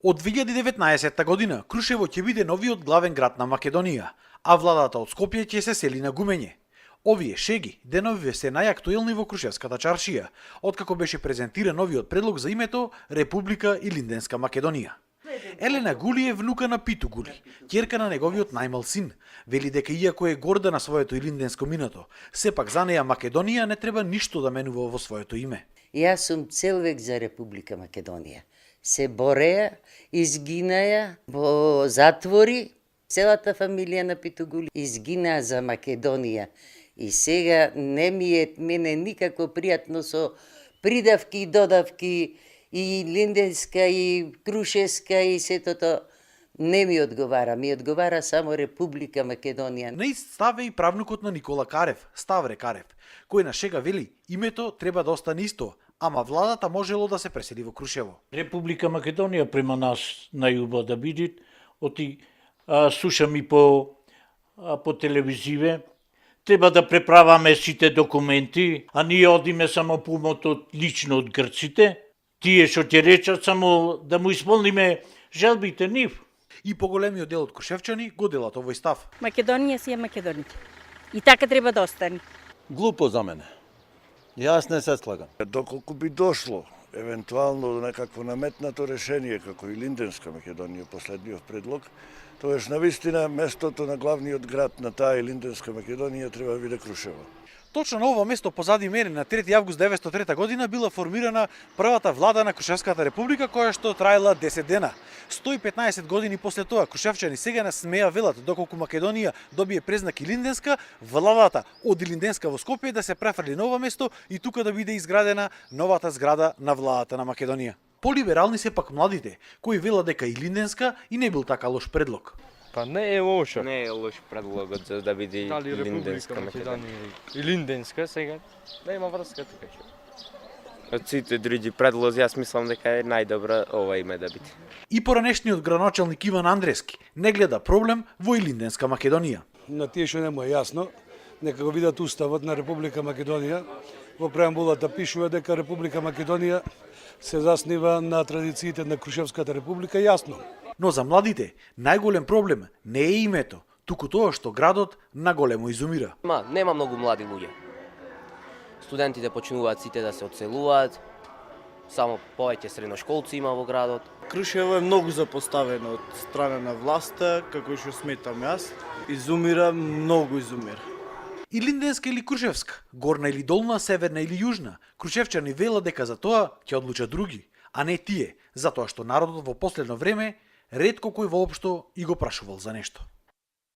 Од 2019 година Крушево ќе биде новиот главен град на Македонија, а владата од Скопје ќе се сели на Гумење. Овие шеги деновиве се најактуелни во Крушевската чаршија, откако беше презентиран новиот предлог за името Република Илинденска Македонија. Елена Гули е внука на Питу Гули, ќерка на неговиот најмал син. Вели дека иако е горда на своето илинденско минато, сепак за неја Македонија не треба ништо да менува во своето име. Јас сум цел век за Република Македонија. Се бореја, изгинаја во затвори, целата фамилија на Питугули изгинаа за Македонија. И сега не ми е мене никако пријатно со придавки и додавки и линденска и крушевска и сетото. Не ми одговара, ми одговара само Република Македонија. На ист став е и правнукот на Никола Карев, Ставре Карев, кој на шега вели името треба да остане исто, ама владата можело да се пресели во Крушево. Република Македонија према нас најубаво да биде, оти слушам и по телевизиве, треба да преправаме сите документи, а ние одиме само помото лично од грците, тие што ќе речат само да му исполниме желбите нив. И поголемиот дел од крушевчани го делат овој став. Македонија си е Македонија. И така треба да остане. Глупо за мене. Јас не се слагам. Доколку би дошло евентуално до некакво наметнато решение како и Илинденска Македонија последниот предлог, тоеш навистина местото на главниот град на таа Илинденска Македонија треба да биде Крушево. Точно на ова место позади мене на 3 август 1903 година била формирана првата влада на Крушевската република која што траела 10 дена. 115 години после тоа крушевчани сега не смеа велат доколку Македонија добие презнак Илинденска, владата од Илинденска во Скопје да се префрли на ова место и тука да биде изградена новата зграда на владата на Македонија. Полиберални се пак младите, кои велат дека Илинденска и не бил така лош предлог. Па не е лошо. Не е лош предлогот за да биде Илинденска Македонија. Илинденска сега нема врска така што. Од сите други предлози, јас мислам дека е најдобро ова име да биде. И поранешниот граначалник Иван Андрески не гледа проблем во Илинденска Македонија. На тие што не му е јасно, нека го видат уставот на Република Македонија. Во преамбулата пишува дека Република Македонија се заснива на традициите на Крушевската република, јасно. Но за младите најголем проблем не е името, туку тоа што градот наголемо изумира. Нема многу млади луѓе. Студентите почнуваат сите да се одселуваат, само повеќе средношколци има во градот. Крушево е многу запоставено од страна на власта, како што сметам јас. Изумира, многу изумира. Илинденска или Крушевска, горна или долна, северна или јужна, крушевчани велат дека за тоа ќе одлучат други, а не тие, затоа што народот во последно време ретко кој воопшто и го прашувал за нешто.